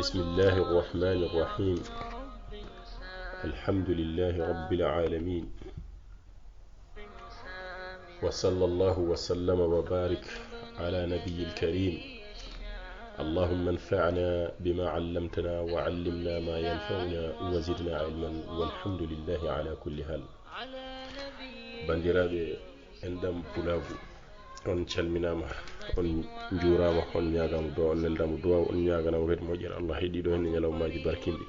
بسم الله الرحمن الرحيم الحمد لله رب العالمين وصلى الله وسلم وبارك على نبي الكريم اللهم انفعنا بما علمتنا وعلمنا ما ينفعنا وزدنا علما والحمد لله على كل حال بندرابي عندم بلاغو on calminama on jurama on ñagama do on neldama do on ñagana wed moƴƴere Allah heedi do hen ñalawmaji barkindi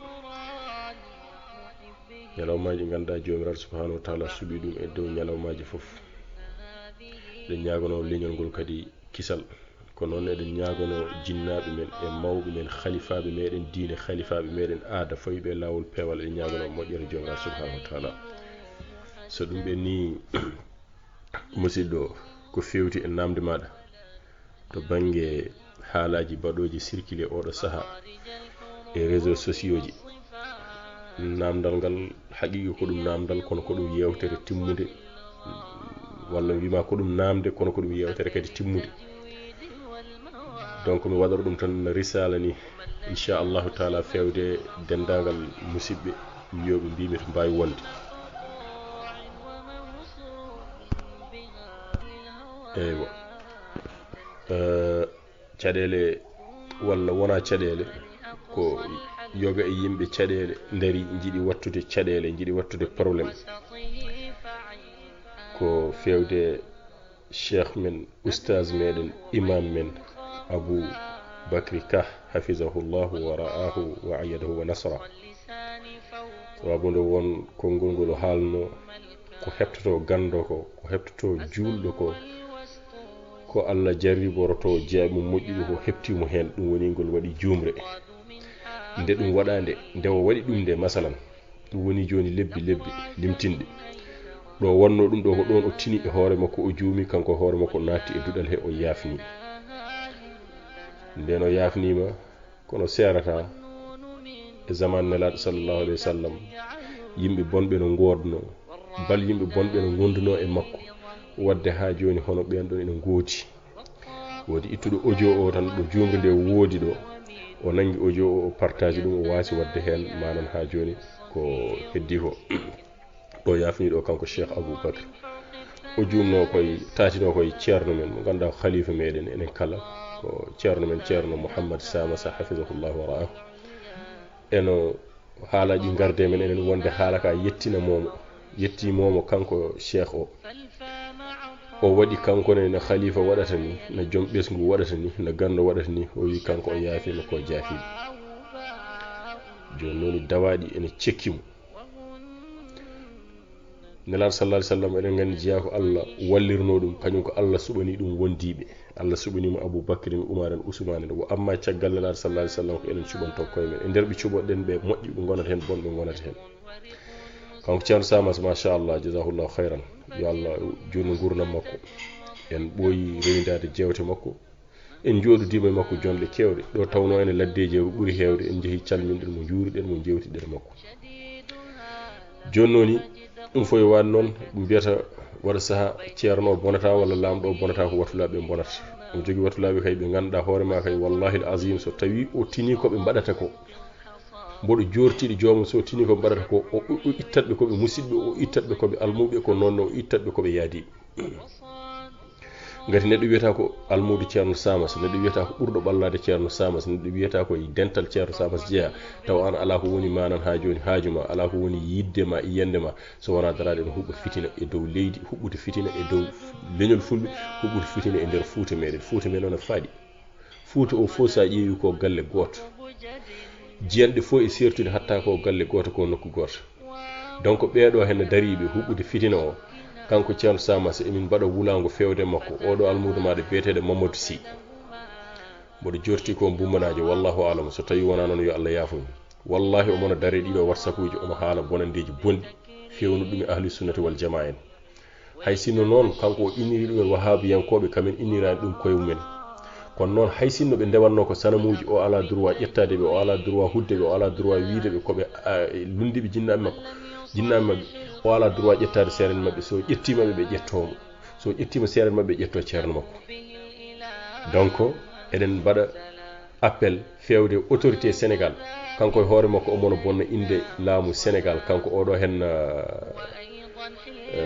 ñalawmaji ganda jomiraɗo subhanahu wa ta'ala suɓi ɗum e dow ñalawmaji fof ɗen ñagano leñol ngol kadi kisal ko noon eɗen ñagano jinnaɓe men e mawɓe men khalifaɓe meɗen diine khalifaɓe meɗen aada fawiɓe lawol pewal e ñagano moƴƴere jomiraɗo subhanahu wa ta'ala so ɗum ɓe ni musidɗo ko fewti e namde maɗa to bange haalaji baɗoji circulé oɗo saaha e réseaux sociaux ji namdal ngal haqiqi ko ɗum namdal kono ko ɗum yewtere timmude walla wima ko ɗum namde kono ko ɗum yewtere kadi timmude donc mi waɗara ɗum tan risala ni inchallahu taala fewde dendagal musidɓe wiyoɓe mbimi to mbawi wonde eywa caɗele walla wona caɗele ko yoga e yimɓe caɗele dari jiiɗi wattude caɗele jiiɗi wattude probléme ko fewde cheikh men oustaz meɗen imam men Abou Bakri Ka hafizahullahu wa ra'ahu wa ayyadahu wa nasra sababu nde won konngol ngol haalno ko heptoto gando ko heptoto julɗo ko Allah jarriboroto jeeɓe moƴƴuɗo ko heptimo hen ɗum woni ngol waɗi jumre nde ɗum waɗande nde o waɗi ɗum nde masalan ɗum woni joni lebbi limtinde ɗo wonno ɗum ɗo ko ɗon o tini e hoore makko o juumi kanko hoore makko naatti e duɗal he o yaafni nden o yaafnima kono serata e zaman nelaɗo sallallahu alayhi wa sallam yimɓe bonɓe no godno bal yimɓe bonɓe no gonduno e makko wadde ha joni hono ɓen ɗon ene goodi wodi ittuɗo audio o tan ɗo jumri nde woodi ɗo o nangi audio o partage ɗum o wasi wadde hen manan ha joni ko heddi ko ɗo yafni ɗo kanko Cheikh Abou Bakr o jumno koye tatino koye ceerno men mo ganduɗa khalifa meɗen enen kala ko ceerno men ceerno Mouhammad Samassa hafizahullahu wa ra'ahu eno haalaji garde men enen wonde haala ka yettimomo kanko Cheikh o waɗi kanko ne khalifa waɗata ni no joom ɓesgu waɗata ni no gando waɗata ni o wi kanko o yaafima ko jaafi joni noon dawaɗi ene cekkimo nelaɗo sallallahu alaihi wasallam eɗen gandi jeeya ko Allah wallirno ɗum kañum ko Allah suɓani ɗum wondiɓe Allah suɓanimo Abou Bakr Oumar en Ousmane en wo amma caggal nelaɗo sallallahu alaihi wasallam ko enen cuɓanto koye men e nder ɓe cuɓoɗen ɓe moƴƴi ɓe gonata hen bonɓe gonata hen kanko ceerno Samas machallah jazahullahu khairan yo Allah jurno gurnam makko en ɓooyi rewidade jewte makko en jooɗodima e makko jonɗe kewɗe ɗo tawno ene laddeji ɓuuri hewde en jeehi calminɗen mo juuriɗen mo jewtiɗen makko jonnoni ɗum foye waade noon ɗum mbiyata waɗa saaha ceerno o bonata walla lamɗo o bonata ko watulaɓe bonata o jogui watulaɓe kay ɓe ganduɗa hoorema kay wallahi al azim so tawi o tini koɓe mbaɗata ko mboɗo jortiɗi joomum so tini ko mbaɗata ko o ittatɓe koɓe musidɓe o ittatɓe koɓe almuɓe ko noon o ittatɓe koɓe yaadiɓe ngati neɗɗo wiyata ko almude ceerno Samas neɗɗo wiyata ko ɓurɗo ɓallade ceerno Samas neɗɗo wiyata ko dental ceerno Samas jeeya taw an ala ko woni manan ha joni haajuma ala ko woni yiddema e yendema so wona darade no huɓɓa fitina e dow leydi huɓɓude fitina e dow leñol fulɓe huɓɓude fitina e nder Fouta meɗen noon faaɗi Fouta o fo sa ƴeewi ko galle goto jiyanɗe fo e sertude hatta ko galle goto ko nokku goto donc ɓeeɗo hen dariɓe huɓɓude fitina o kanko ceerno Samas emin mbaɗa wulago fewde makko oɗo almudo maɗa biyeteɗo Mamadou Sy mboɗo jorti ko bummanajo wallahu alam so tawi wona noon yo Allah yaafumi wallahi omono dare ɗiɗo WhatsApp uji omo haala bonandeji bonɗi fewnu ɗum e ahli sunnati wal jamaa en hay sinno noon kanko o inniri ɗumen wahabiyankoɓe kamen innirani ɗum koye mumen kono noon hay sinno ɓe ndewanno ko sanamuji o ala droit ƴettade ɓe o ala droit huddeɓe o ala droit wiideɓe koɓe lundiɓe jinnaɓe mabɓe o ala droit ƴettade seere mabɓe so ƴettimaɓe ɓe ƴettomo so ƴettima seere mabɓe ƴetto ceerno makko donc eɗen mbaɗa appel fewde autorité Sénégal kanko e hoore makko omono bonna inde laamu Sénégal kanko oɗo hen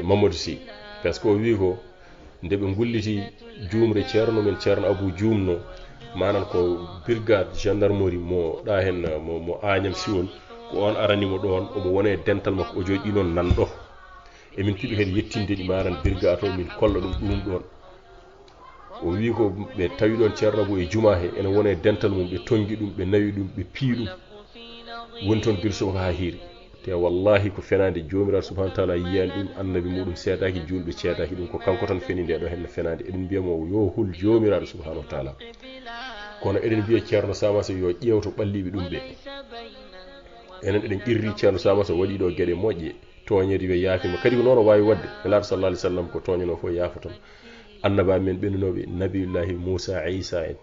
Mamadou Sy parce que o wi ko nde ɓe gulliti jumre ceerno men ceerno Abou jumno manan ko brigade gendarmerie mo ɗa hen mo Agnam Siwol ko on aranimo ɗon omo wone dental makko o jooɗi noon nanɗo emin piɗi kadi yettinde ɗi manan brigade o min kolla ɗum ɗon o wi ko ɓe tawi ɗon ceerno Abou e juma he ene wone dental mum ɓe tongi ɗum ɓe nawi ɗum ɓe pii ɗum woni toon birso ko ha hiiri te wallahi ko fenade jomiraɗo subhanahu wa taala yiyani ɗum annabi muɗum seedaki julɓe ceedaki ɗum ko kanko tan feni nde ɗo henno fenade eɗen mbiyamo yo hul jomiraɗo subhanahu wa taala kono eɗen mbiya ceerno Samassa yo ƴeew to ɓalliɓe ɗum ɓe enen eɗen irri ceerno Samassa waɗi ɗo gueɗe moƴƴe toñede yo yaafima kadi ko noon o wawi wadde nelaɗo sallallahu alaihi wasallam ko toñano fof yaafa tan annaba men ɓenninoɓe nabiyullahi Moussa Isa en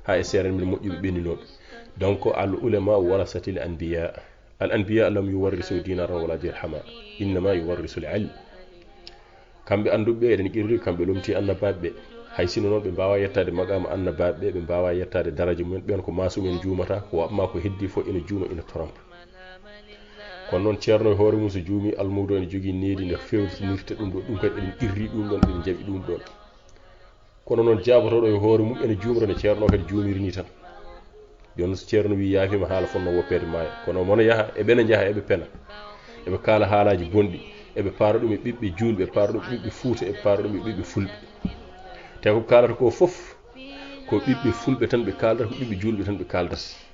ha e seeran men moƴƴuɓe ɓenninoɓe donc al ulama warasatil anbiya al anbiya lam yuwarrisu dinaran wala dirhama innama yuwarrisu al ilm kamɓe anduɓe eɗen qirri kamɓe lomti annabaɓe ɓe hay sino noon ɓe mbawa yettade maqama annabaɓe ɓe ɓe mbawa yettade daraja mumen ɓen ko masumen juumata ko amma ko heddi fof ina juuma ina trompe kono noon ceerno e hoore mum so juumi almudo ene jogui needi nde fewtinirta ɗum ɗo ɗum kadi eɗen qirri ɗum ɗon eɗen jaaɓi ɗum ɗon kono noon jabotoɗo e hoore mum ene juumra nde ceerno kadi juumirni tan joni so ceerno wi yaafima haala fonno woppede maayo kono mono yaha eɓene jaaha eɓe pena eɓe kaala haalaji bonɗi eɓe paara ɗum e ɓiɓɓe julɓe paara ɗum ɓiɓɓe Fuuta e paara ɗum e ɓiɓɓe fulɓe te ko kaalata ko fof ko ɓiɓɓe fulɓe tan ɓe kaldata ko ɓiɓɓe julɓe tan ɓe kaldata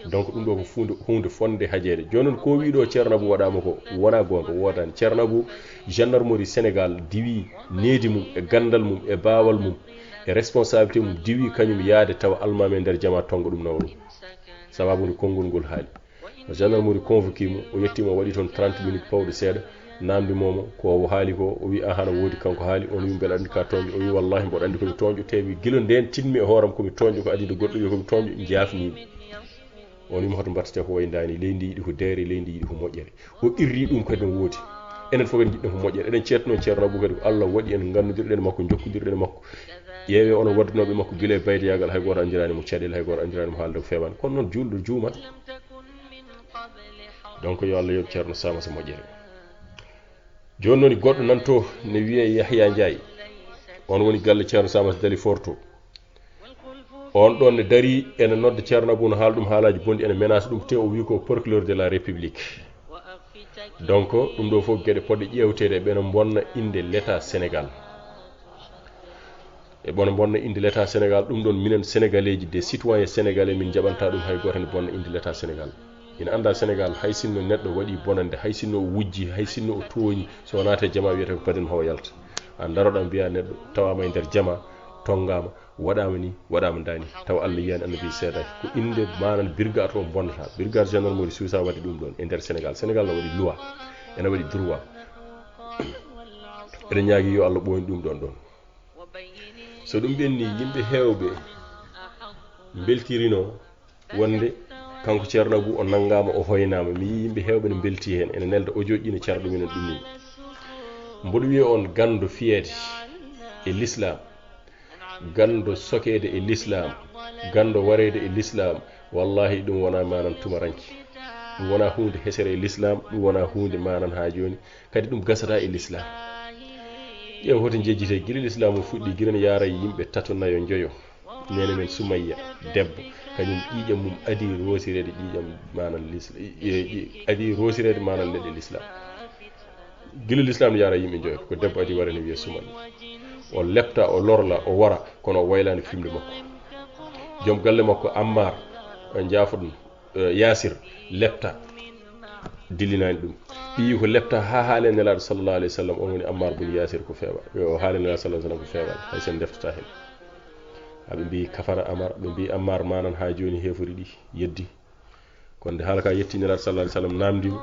donc ɗum ɗo ko hunde fonde hajede joni ko wiɗo ceerno Abou waɗama ko wona gonga wodani ceerno Abou gendarmerie Sénégal diwi needi mum e gandal mum e bawal mum e responsabilité mum diwi kañum yaade tawa almami e nder jama tonga ɗum nawa ɗum sababude konngol ngol haali gendarmerie convoqué mo o yettima o waɗi toon 30 minutes pawɗo seeɗa namdimomo ko haali ko o wi ahana woodi kanko haali on wi beɗa andi ka toñƴo o wi wallahi mboɗo andi komi toñƴo tewi guila nden tinmi e hooram komi toñƴo ko adide goɗɗo wi komi toñƴo jafnimi on wimo hoto mbattete ko waydani leydi yiɗi ko deere leydi yiɗi ko moƴƴere o irri ɗum kadi no woodi enen fof en jiɗɗen ko moƴƴere eɗen ceetno ceerno Abou kadi ko Allah waɗi en gannodirɗen makko jokkodirɗen makko ƴeewe onon waddanoɓe makko guila e baydiyagal hay goto andirani mo caɗele hay goto andirani mo haalde ko fewani kono noon julɗo juumat donc yo Allah yoɓ ceerno Samassa moƴƴere joni noon goɗɗo nanto ne wiye Yahya Ndiaye on woni galle ceerno Samassa Dali Forto on ɗon ne dari ene nodda ceerno Abou no haala ɗum haalaji bonɗi ene menace ɗum te o wi ko procureur de la république donc ɗum ɗo fof gueɗe poɗɗe ƴewtede e ɓena bonna inde l'état Sénégal e bona bonna inde l'état Sénégal ɗum ɗon minen sénégalais ji des citoyens sénégalais min jaɓanta ɗum hay goto ne bonna inde l'état Sénégal ina anda Sénégal hay sinno neɗɗo waɗi bonande hay sinno o wujji hay sinno o tooñi so naate jama wiyete ko baden hawa yalta an daroɗa mbiya neɗɗo tawama e nder jama tongama waɗama ni waɗama dani taw Allah yiyani annabi seedaki ko inde manan brigade o bonnata brigade gendarmerie Suissa waɗi ɗum ɗon e nder Sénégal Sénégal no waɗi loi ene waɗi droit eɗen ñaagui yo Allah ɓoyni ɗum ɗon so ɗum ɓenni yimɓe hewɓe beltirino wonde kanko ceerno Abou o nangama o hoynama mi yi yimɓe hewɓe ne belti hen ene nelda o joƴƴino ceerno ɗumen ɗum ni mboɗo wiya on gando fiyede e l'islam gando sokede e l'islam gando warede e l'islam wallahi ɗum wona manan tumaranki ɗum wona hunde hesere e l'islam ɗum wona hunde manan ha joni kadi ɗum gasata e l'islam ƴeew hoto jejjite guila l'islam o fuɗɗi guila ne yaara yimɓe tato nayo joyo nene men Soumayya debbo kañum ƴiƴam mum adi rosirede ƴiƴam manan adi rosirede manan leɗɗe l'islam guila l'islam ne yaara yimɓe joyo ko debbo adi warane wiye suman o lepta o lorla o wara kono o waylani fimde makko joom galle makko Ammar jaafo ɗum Yasir lepta dillinani ɗum ɓiyi ko lepta ha haale nelaɗo sallallahu alayhi wa sallam on woni Ammar bun Yasir ko feewa o haale nelaɗo sallallahu alayhi wa sallam ko feewani hay sen deftata hen haɓe mbi kafara Ammar ɓe mbi Ammar manan ha joni hefori ɗi yeddi kono nde haala ka yetti nelaɗo sallallahu alayhi wa sallam namdimo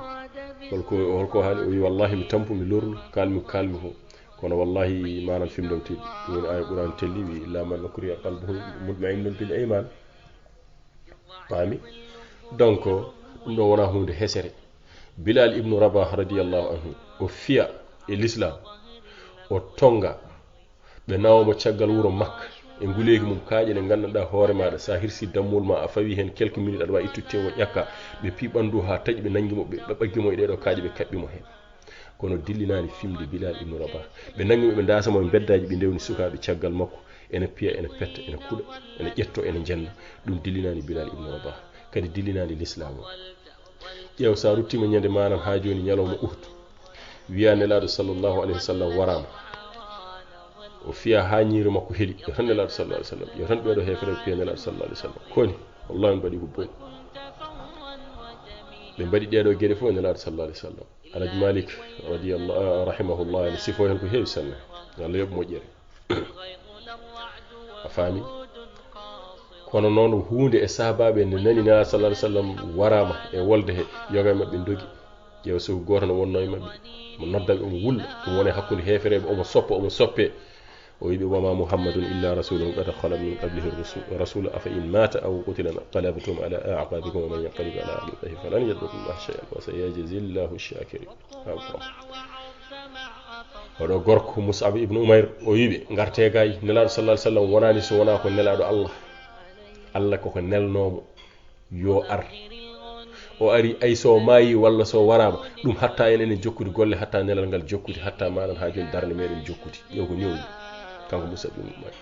holko haali o wi wallahi mi tampu mi lornu kalmi ko kono wallahi manan fimdom tiɗi ɗum woni aya Qur'an telli wi illa man ukriha qalbuhu mutma'innun bil iman paami donc ɗum ɗo wona hunde hesere Bilal ibn Rabah radiyallahu anhu o fiya e l'islam o tonga ɓe nawamo caggal wuro Makka e nguleki mum kaaje ne gandanɗa hoore maɗa sa hirsi dammol ma a fawi hen quelques minutes aɗa wawi ittude tewo ƴakka ɓe pi ɓandu ha taƴi ɓe nanguimo ɓe ɓaggimo e ɗeɗo kaaje ɓe kaɓɓimo hen kono dillinani fimde Bilal ibn Rabah ɓe nanguimo ɓe dasamo e beddaji ɓe ndewni sukaɓe caggal makko ene piya ene petta ene kuɗa ene ƴetto ene jenna ɗum dillinani Bilal ibn Rabah kadi dillinani l'islam o ƴeew sa ruttima ñande manan ha joni ñalawma Uhud wiya nelaɗo sallllahu alayhi wa sallam warama o fiya ha ñiiri makko heeli yo tan nelaɗo sallallahu alayhi wa sallam yo tan ɓeɗo hefere piya nelaɗo sallallahu alayhi wa sallam koni wallahi mbaɗi ko boni ɓe mbaɗi ɗeɗo gueɗe fof e nelaɗo sallallahu alayhi wa sallam Alhaji Malik radiyallahu rahimahullah ene sifo hen ko heewi sanne Allah yoɓ moƴƴere a faami kono noon hunde e sahabaɓe nde nani nelaɗo sallallahu alayhi wa sallam warama e wolde he yoga e mabɓe dogi ƴeew soko goto no wonno e mabɓe mo noddaɓe omo wulla ɗum woni hakkude hefereɓe omo soppa omo soppe o yiɓe wama muhammadun illa rasulun qad khalat min qablihi rasul afa in mata aw qutila qalabtum ala a'qabikum wa man yanqalib ala aqibihi falan yadurra Allah shay'an wa sayajzi Allahu ash-shakirin oɗo gorko Mus'ab ibn Umayr o yiɓe ngarte gay nelaɗo sallallahu alayhi wa sallam wonani so wona ko nelaɗo Allah koko nelnomo yo ar o ari ay so maayi walla so warama ɗum hatta enen jokkude golle hatta nelal ngal jokkude hatta manan ha joni darde meɗen jokkude yo ko newni kanko Mus'ab ibn Umayr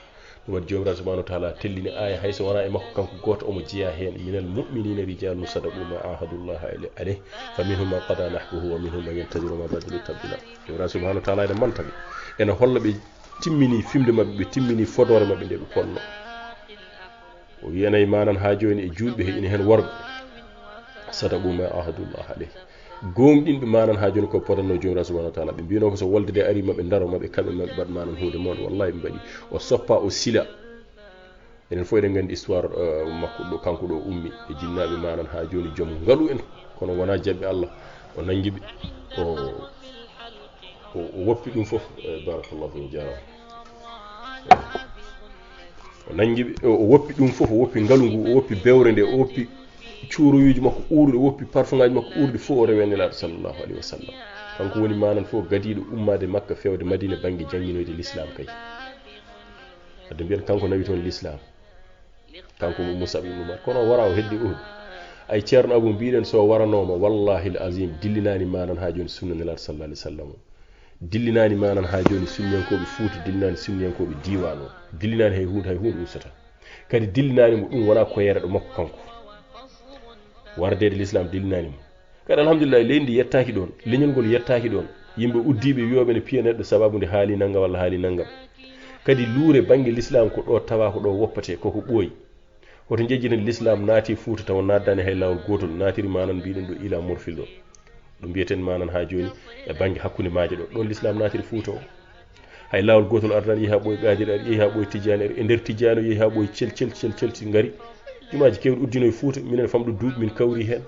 ɗum waɗi jomiraɗo subhanahu wa ta'ala tellini aya hayso wona e makko kanko goto omo jeeya hen minal mu'minina rijalun sadaqu ma ahadullaha alayhi fa minhum man qada nahbuhu wa minhum man yantadiru ma badalu tabdila jomiraɗo subhanahu wa ta'ala ene mantaɓe ene holla ɓe timmini fimde mabɓe ɓe timmini fodore mabɓe nde ɓe ponno o wiyanayi manan ha joni e julɓe heƴini hen worɓe sadaqu ma ahadullah alayhi gomɗinɓe manan ha joni ko podanno jomiraɗo subhanahu wa ta'ala ɓe mbino ko so wolde ari maɓe daro maɓe kamɓe maɓe mbaɗ manan hunde moon wallahi ɓe mbaɗi o soppa o sila enen fof eɗen gandi histoire makko ɗo kanko ɗo ummi e jinnaɓe manan ha joni joom ngalu en kono wona jaɓɓe Allah o nanguiɓe o woppi ɗum foof barakallahu fi jarama o nanguiɓe o woppi ɗum foof o woppi ngalu ngu o woppi bewre nde o woppi cuuroyuji makko uurɗe woppi parfum ngaji makko uurɗe fof o rewe nelaɗo sallllahu alayhi wa sallam kanko woni manan fof gadiɗo ummade Makka fewde Madina banggue jangguinoyde l'islam kay adde mbiyen kanko nawi toon l'islam kanko Mus'ab ibn Umayr kono wara o heddi Uhud ay ceerno Abou mbiɗen so waranoma wallahi l azim dillinani manan ha joni sunna nelaɗo sallallahu alayhi wa sallam dillinani manan ha joni sunniyankoɓe Fuuta dillinani sunniyankoɓe diwan o dillinani hay hunde ustata kadi dillinani mo ɗum wona ko yereɗo makko kanko wardede l'islam dillinani mo kadi alhamdulillah leydi yettaki ɗon leñol ngol yettaki ɗon yimɓe uddiɓe wiyoɓe ne piya neɗɗo sababu nde haali nangam walla haali nangam kadi luure banggue l'islam ko ɗo tawa ko ɗo woppate koko ɓooyi hoto jejjinen l'islam naati Fuuta taw naddani hay lawol gotol naatiri manan mbiɗen ɗo ila morfil ɗo ɗum mbiyeten manan ha joni e banggue hakkude maaje ɗo ɗon l'islam naatiri Fuuta o hay lawol gotol ardan yeeha ɓooy Qadir ari yeeha ɓooy Tidiane ari e nder Tidiane o yeeha ɓooy celti ngari jumaji kewɗi uddino e Fuuta minen famɗo duuɓi min kawri hen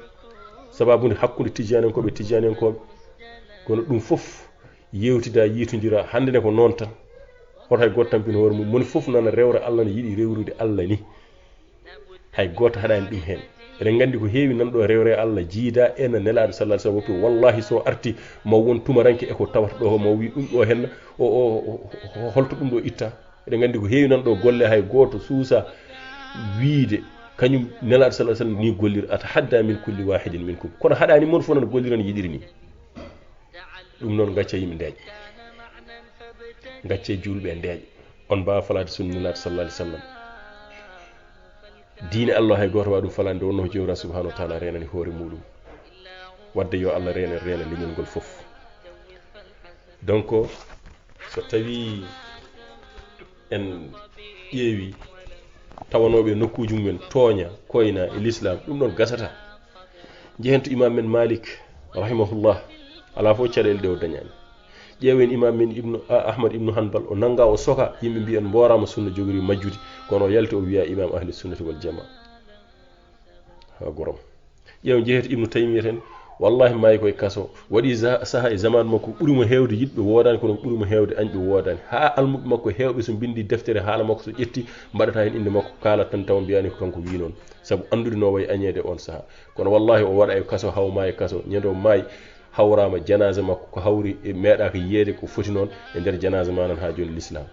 sababude hakkude Tidianenkoɓe Tidianenkoɓe kono ɗum foof yewtida yitodira hande ne ko noon tan hoto hay goto tampini hoore mum moni foof nana rewra Allah ne yiiɗi rewrude Allah ni hay goto haɗani ɗum hen eɗen gandi ko heewi nanɗo rewre Allah jiida ena nelaɗo sallallahu alaihi wasallam wallahi so arti ma won tumaranke eko tawata ɗo ma wi ɗum ɗo henna o holto ɗum ɗo itta eɗen gandi ko heewi nanɗo golle hay goto suusa wiide kañum nelaɗo sallallahu alaihi wasallam ni gollir ata hadda min kulli wahidin minkum kono haɗani mon fof non golliron yiɗiri ni ɗum noon gacce yimɓe ndeeƴa gacce julɓe ndeeƴa on mbawa falade sunna nelaɗo sallallahu alaihi wasallam diine Allah hay goto waɗum falande wonno ko jomiraɗo subhanahu wa ta'ala renani hoore muɗum wadde yo Allah reena leñol ngol foof donc so tawi en ƴeewi tawanoɓe nokkuji mumen tooña koyna e l'islam ɗum ɗon gasata jehentu imam men Malik rahimahullah ala fof caɗele ɗe o dañani ƴeewen imam men Ahmad ibnu Hanbal o nanga o soka yimɓe mbiyen mborama sunna jogori majjude kono o yalti o wiya imam ahli sunnati wal jamaa ha gorom ƴeew jehetu Ibnu Taymiyya ten wallahi maayi koye kaso waɗi saha e zaman makko ɓurimo hewde yiɗɓe wodani kono ɓurimo hewde añɓe wodani ha almuɓe makko hewɓe so bindi deftere haala makko so ƴetti mbaɗata hen inde makko kala tan taw mbiyani ko kanko wi noon saabu andude no way añede on saha kono wallahi o waɗa e kaso haw maayi kaso ñande o maayi hawrama janaza makko ko hawri e meeɗa ko yiyede ko foti noon e nder janaza manan ha joni l'islam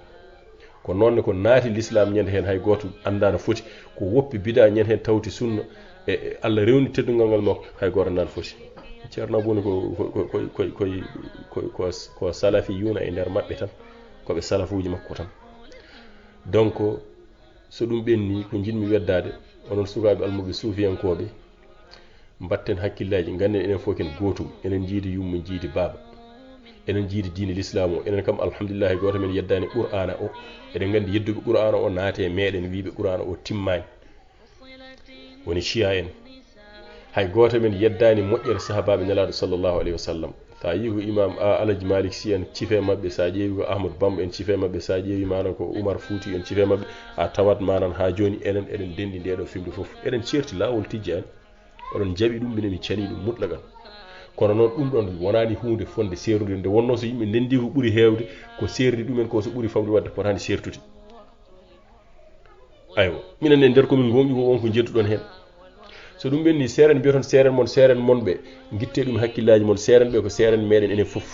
ko noonne ko naati l'islam ñande hen hay goto andana foti ko woppi bida ñande hen tawti sunna e Allah rewni teddungal ngal makko hay goto andana foti ceerno boni ko salafi yuna e nder mabbe tan ko be salafuji makko tan donc so dum benni ko jinmi weddade onon sukabe almuɓe suufiyankoɓe mbatten hakkillaji ganden enen fof ken gotum enen jiidi yumma jiidi baba enen jiidi diine l'islam o enen kam alhamdulillah goto men yeddani qur'ana o eden gandi yedduɓe qur'ana o naate meɗen wiiɓe qur'ana o timmani woni shiya en hay goto men yeddani moƴƴere sahabaɓe nelaɗo sallallahu alayhi wa sallam ta yi ko imam alaji malik si en cife mabɓe sa ƴeewi ko ahmadou bamba en cife mabɓe sa ƴeewi manan ko oumar fouti en cife mabɓe a tawat manan ha joni enen eɗen dendi ndeɗo fimde foof eɗen certi lawol tijja en oɗon jaaɓi ɗum minen mi cali ɗum mutlagal kono noon ɗum ɗon wonani hunde fonde serude nde wonno so yimɓe ndendi ko ɓuuri hewde ko serdi ɗumen ko so ɓuuri famde wadde potani sertude aywa minen e nder komin gomƴi ko wonko jedduɗon hen so ɗum ɓenni seren mbiyaton seren mon ɓe guitte ɗum hakkillaji mon seren ɓe ko seren meɗen enen foof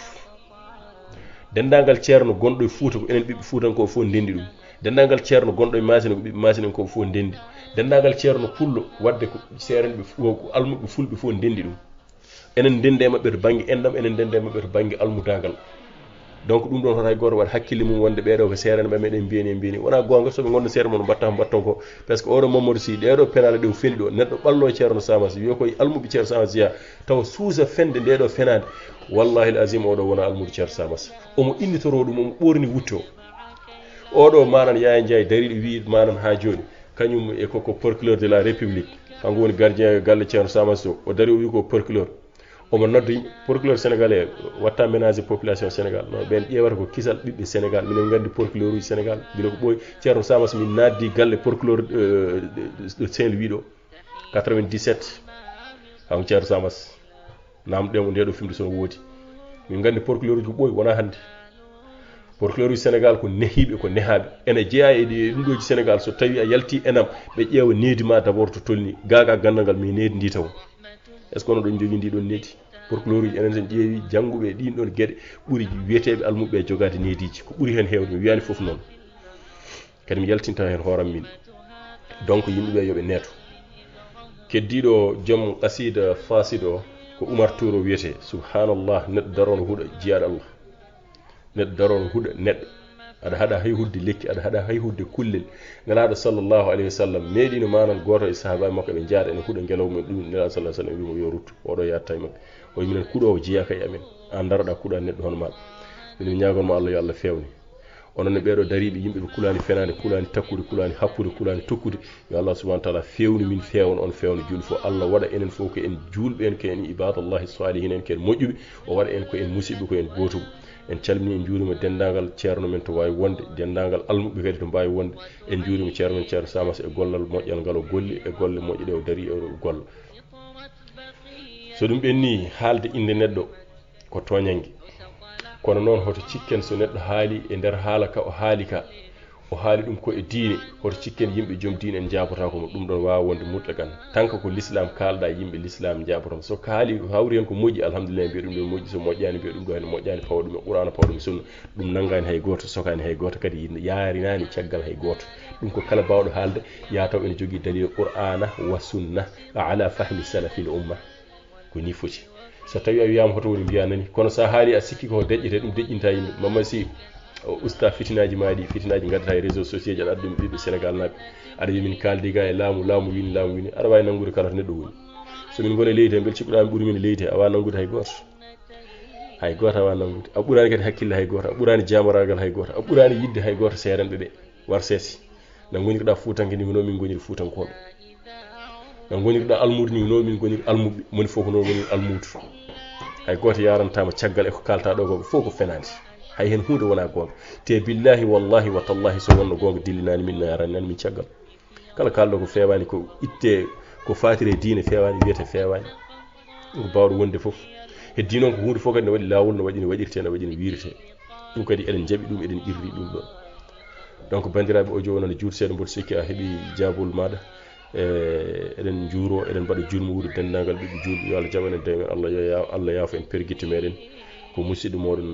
dendagal ceerno gonɗo e Fuuta ko enen ɓiɓɓe Fuutanko fof ndendi ɗum dendagal ceerno gonɗo e Masina ko ɓiɓɓe Masina ko fof ndendi dendagal ceerno pullo wadde ko seren ɓe ko almuɓe fulɓe fof ndendi ɗum enen dende mabɓe to banggue endam enen dende mabɓe to banggue almudagal donc ɗum ɗon hay goto waɗa hakkille mum wonde ɓeɗo ko serene ɓe meɗen mbiyani wona gonga soɓe gonda seere mon mbatta mbatton ko par ce que oɗo Mamadou Sy ɗeɗo penale ɗe feni ɗo neɗɗo ɓallo ceerno Samas wiyo koye almuɓe ceerno Samas jeeya tawa suusa fende ndeɗo fenade wallahi l'azim oɗo wona almuɗo ceerno Samas omo innitoro ɗum omo ɓorni wutte o oɗo manan Yaya Ndiaye dariɗo wi manan ha joni kañum e koko procureur de la république kanko woni gardien galle ceerno Samas o dari o wi ko procureur omo nodda yimɓe procureur sénégalais watta ménager population sénégal no ɓen ƴewata ko kisal ɓiɓɓe sénégal minen gandi procureur uji sénégal bila ko ɓooyi ceerno Samas min naddi galle procureur de Saint-Louis ɗo 97 hanko ceerno Samas namɗemo ndeɗo fimde sono woodi min gandi procureur uji ko ɓooyi wona hande procureur uji sénégal ko nehiɓe ko nehaɓe ene jeeya e ɗum ɗoji sénégal so tawi a yalti enam ɓe ƴeewa needi ma d' abord to tolni gaga gandal ngal mi needi ndi taw est ce que ono ɗon jogui ndi ɗon needi procureur uji enen sen ƴeewi jangguɓe ɗin ɗon gueɗe ɓuuri wiyeteɓe almuɓe jogade neediji ko ɓuuri hen hewde mi wiyani foof noon kadi mi yaltinta hen hooram min donc yimɓeɓe yooɓe neeto keddiɗo joom qasida fasid o ko Oumar Touro wiyete subhanallah neɗɗo darono huuɗo jiyaɗo Allah neɗɗo darono huuɗo neɗɗo aɗa haɗa hay hudde lekki aɗa haɗa hay hudde kullel nelaɗo sallllahu alayhi wa sallam meeɗino manan goto e sahabaɓe makko ɓe jaada ene huuɗo guelaw men ɗum nelaɗo sallah sallam wimo yo ruttu oɗo yatta e mabɓe o yiminen kuuɗo jeyaka e amen an daroɗa kuuɗa neɗɗo hono maɗa minen ñagonma Allah yo Allah fewni onon ne ɓeɗo dariɓe yimɓe ɓe kulani fenade kulani takkude kulani happude kulani tokkude yo Allah subahana taala fewni min fewna on fewna julɗo fo Allah waɗa enen fof ko en julɓe en ko en ibadallahi salihin en ko en moƴƴuɓe o waɗa en ko en musidɓe ko en gotuɓe en calmini en juurima dendagal ceerno men to wawi wonde dendagal almuɓe kadi to mbawi wonde en juurima ceerno men ceerno Samas e gollal moƴƴal ngal o golli e golle moƴƴe ɗe o dari e golla so ɗum ɓenni haalde inde neɗɗo ko toñangue kono noon hoto cikken so neɗɗo haali e nder haala ka o haali ka o haali ɗum ko e diine hoto cikken yimɓe joom diine en jabotako mo ɗum ɗon wawa wonde mutlakan tan ko l'islam kalɗa yimɓe l'islam jabotako so haali hawri hen ko moƴƴi alhamdulillah mbiya ɗum ɗo moƴƴi so moƴƴani mbiya ɗum ɗo hen moƴƴani pawa ɗum e qur'ana pawa ɗum e sunna ɗum naggani hay goto sokani hay goto kadi yaarinani caggal hay goto ɗum ko kala bawɗo haalde ya taw ene jogui dalil qur'ana wa sunna ala fahmi salafil umma ko ni foti so tawi a wiyama hoto woni mbiya nani kono sa haali a sikki ko deƴƴete ɗum deƴƴinta yimɓe mamma si usta fitinaji maɗi fitinaji gaddata e réseau sociaux ji aɗa addu ɗum ɓiɓɓe sénégal naɓe aɗa wi min kaldi ga e laamu wini aɗa wawi nangude kala to neɗɗo woni somin gone leydi he bel cikkuɗami ɓuuri min leydi he a wawa nangude hay goto a wawa nangude a ɓurani kadi hakkille hay goto a ɓurani jamaragal hay goto a ɓurani yidde hay goto seerenɓe ɓe war seesi no gonirɗa fuutanke ni no min goniri fuutankoɓe no gonirɗa almude ni no min goniri almuɓe moni fof ko no goniri almudu hay goto yarantama caggal e ko kalta ɗo ko fof ko fenade hay hen hunde wona gonga te billahi wallahi wa tallahi so wonno gonga dillinani min naranani min caggal kala kalɗo ko fewani ko itte ko fatire diine fewani wiyete fewani ko bawɗo wonde foof heddi noon ko hunde fof kadi ne waɗi lawol no waɗi no waɗirte no waɗi no wirete ɗum kadi eɗen jaaɓi ɗum eɗen irri ɗum ɗon donc bandiraɓe o joni juut seeɗa mboɗo sikki a heeɓi jabol maɗa eɗen juuro eɗen mbaɗa julmu wuuro dendagal ɓiɓɓe julɓe yo Allah jaɓanen demen Allah yaafo en perguitte meɗen ko musidɗo moɗon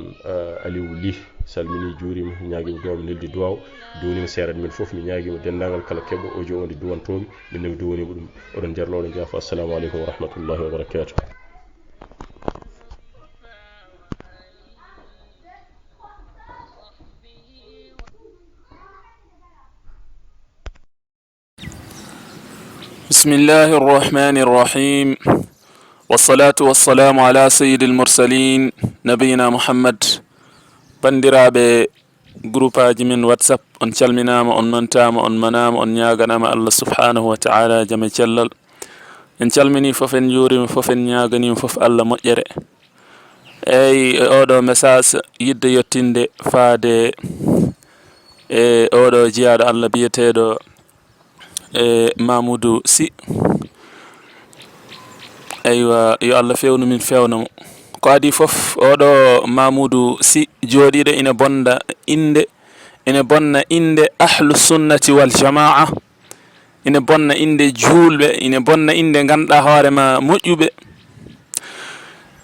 Aliou Ly salmini juurima ñaguima duwaw neldi duwaw duwanima serade men foof mi ñaguima dendagal kala keɓɗo audio o nde duwantomi minne mi duwanima ɗum oɗon jarlowɗo jaafa assalamu aleykum wa rahmatullahi wa barakatuh. بسم الله الرحمن الرحيم والصلاة والسلام على سيد المرسلين نبينا محمد bandiraɓe groupe aji min whatsapp on calminama on mantama on manama on ñaganama Allah subhanahu wa ta'ala jame cellal en calmini foof en juurima foof en ñaganima foof Allah moƴƴere eyi oɗo message yidde yettinde faade e oɗo jiyaɗo Allah biyeteɗo Mamoudou Sy aywa yo Allah fewnu min fewnamo ko adi fof oɗo Mamoudou Sy jooɗiɗo ina bonna inde ahlu sunnati wal jamaa ina bonna inde julɓe ina bonna inde ganduɗa hoorema moƴƴuɓe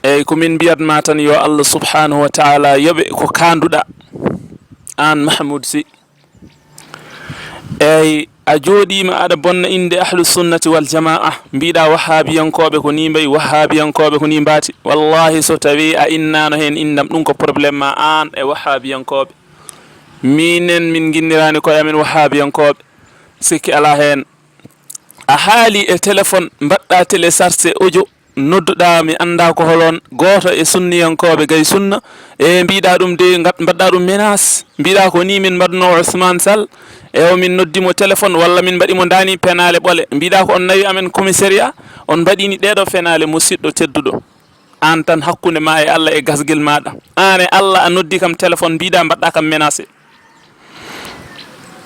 eyyi komin mbiyatma tan yo Allah subhanahu wa ta'ala yoɓe ko kanduɗa an Mahmoud Sy eyyi a jooɗima aɗa bonna inde ahlu sunnati wal jamaa mbiɗa wahabiyankoɓe ko ni mbayi wahabiyankoɓe ko ni mbati wallahi so tawi a innano hen indam ɗum ko probléme ma an e wahabiyankoɓe minen min guinnirani koye amen wahabiyankoɓe sikki ala hen a haali e téléphone mbaɗɗa téléchargé audio nodduɗa mi anda ko holon goto e sunniyankoɓe gay sunna e mbiɗa ɗum de mbaɗɗa ɗum menace mbiɗa ko ni min mbaɗno Ousmane Sall e min noddimo téléphone walla min mbaɗimo dani penale ɓole mbiɗa ko on nawi amen commissariat on mbaɗini ɗeɗo penale musidɗo tedduɗo an tan hakkude ma e Allah e gasguel maɗa an e Allah a noddi kam téléphone mbiɗa mbaɗɗa kam menacé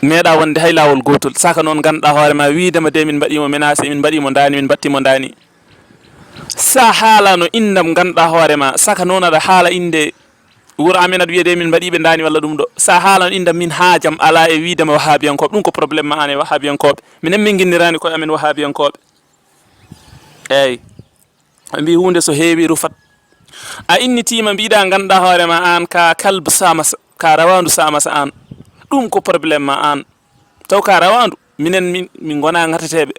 meeɗa wonde hay lawol gotol saka noon ganduɗa hoorema widema de min mbaɗimo menacé min mbaɗimo dani min battimo dani sa haalano indam ganduɗa hoorema saka noon aɗa haala inde wuro amen aɗa wiyede min mbaɗiɓe dani walla ɗum ɗo sa haalano indam min haajam ala e widema wahabiyankoɓe ɗum ko probléme ma an e wahabiyankoɓe minen min guinnirani koye amen wahabiyankoɓe eyyi mbi hunde so heewi rufat a innitima mbiɗa ganduɗa hoorema an ka kalbe samasa ka rawandu samasa an ɗum ko probléme ma an taw ka rawandu minen min gona gatateɓe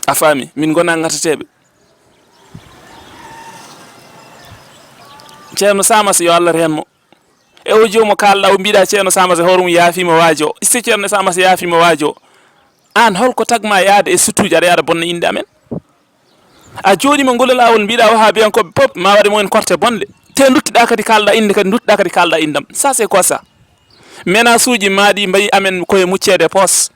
a faami min gona gatateɓe ceerno Samas yo Allah renmo e o jomo kalɗa o mbiɗa ceerno Samas horum yaafima waaji o isti ceerno Samas yaafima waaji o an holko tagma yaade e situji aɗa yaada bonna inde amen a jooɗima ngol lawol mbiɗa wahabiyankoɓe pop ma waɗi moen korte bonde te duttiɗa kadi kalɗa inde kadi duttiɗa kadi kalɗa indam ça c'est quoi ça menace uji maɗi mbayi amen koye muccede poos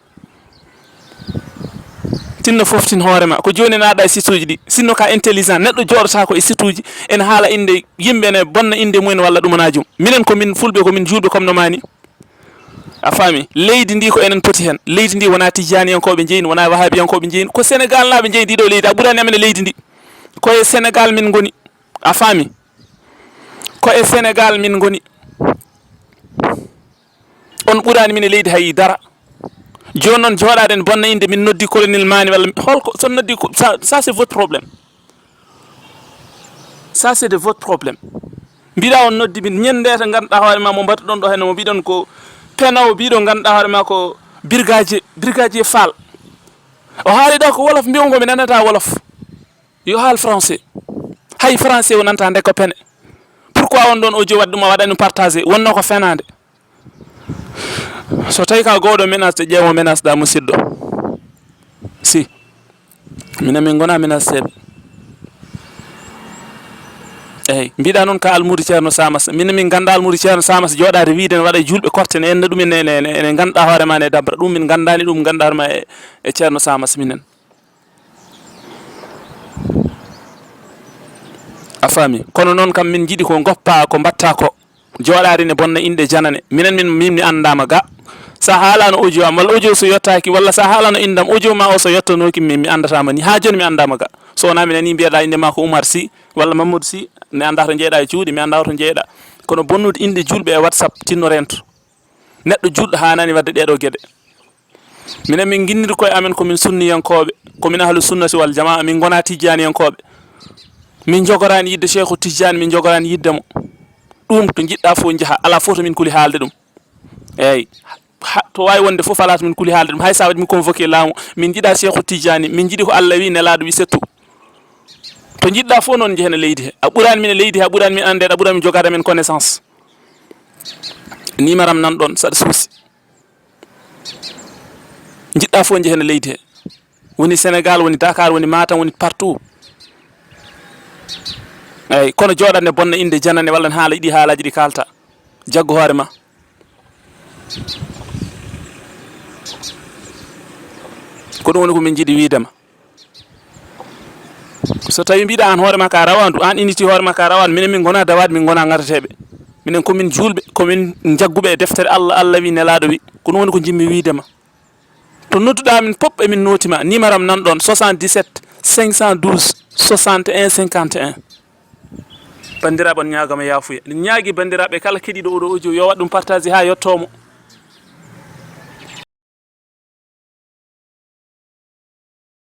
tinno foftin hoorema ko joni naɗa e site uji ɗi sinno ka intelligent neɗɗo joɗota ko e site uji ene haala inde yimɓe ne bonna inde mumen walla ɗumanajum minen komin fulɓe komin julɓe comme no mani a faami leydi ndi ko enen poti hen leydi ndi wona tijaniyankoɓe jeyni wona wahabiyankoɓe jeyni ko Sénégal naɓe jeeyi ndiɗo leydi a ɓurani amen e leydi ndi koye Sénégal min goni a faami ko e Sénégal min goni on ɓurani min e leydi hayi dara joni noon joɗaɗen bonna inde min noddi colonel mani walla holko son noddi ça c'est votre problème ça c'est de votre problème mbiɗa on noddi min ñande to ganduɗa hoorema mo mbattuɗon ɗo henne mo mbiɗon ko penaw mbiɗo ganduɗa hoorema ko brigadier Fall o haali ɗo ko wolof mbiyon ko mi nanata wolof yo haal français hay français o nanta nde ko pene pourquoi on ɗon audio waɗɗuma waɗani partagé wonno ko fenade so tawi ka gowɗo menace te ƴeewo menace ɗa musidɗo si minen min gona menace seeɓe eyyi mbiɗa noon ka almudi ceerno Samas minen min ganda almudi ceerno Samas joɗade wiide ne waɗa julɓe korte ne enna ɗumen ene ganduɗa hoorema ne dabra ɗum min gandani ɗum ganduɗa hoorema e ceerno Samas minen a faami kono noon kam min jiiɗi ko goppa ko mbatta ko joɗade ne bonna inde janane minen min mi andama ga sa haalano audio am walla audio so yettaki walla sa haalano indam audio ma o so yettanoki mi andatama ni ha joni mi andama ga so wona mi nani mbiyeɗa inde ma ko Oumar Sy walla Mamadou Sy mi anda to jeeɗa e cuuɗi mi anda to jeeɗa kono bonnude inde julɓe e WhatsApp tinno rento neɗɗo julɗo hanani wadde ɗeɗo gueɗe minen min guinniri koye amen komin sunniyankoɓe komin ahlu sunnati wal jamaa min gona tijjaniyankoɓe min jogorani yidde Cheikhu Tidiane min jogorani yidde mo ɗum to jiɗɗa fof jaaha ala fof to min kuli haalde ɗum eyyi to wawi wonde fof ala to min kuli haalde ɗum hay sa waɗi min convoqué laamu min jiiɗa Cheikhu Tidiane min jiiɗi ko Allah wi nelaɗo wi settu to jiɗɗa fof noon jehene leydi he a ɓurani min e leydi he a ɓurani min ande a ɓurani min jogade men connaissance nimaram nan ɗon saɗa suusi jiɗɗa fof jehene leydi he woni Sénégal woni Dakar woni Matam woni partout eyyi kono jooɗande bonna inde janane walla ne haala ɗi haalaji ɗi kalta jaggo hoore ma ko ɗum woni ko min jiiɗi wiidema so tawi mbiɗa an hoore ma ka rawandu an initi hoore ma ka rawandu minen min gona dawade min gona gardateɓe minen komin julɓe komin jagguɓe e deftere Allah Allah wi nelaɗo wi ko ɗum woni ko jimmi wiidema to nodduɗa min pop emin notima numéro am nan ɗon 77 512 61 51 bandiraɓe on ñagama yafuya ɗum ñaagui bandiraɓe kala keɗiɗo oɗo audio yo waɗ ɗum partage ha yettomo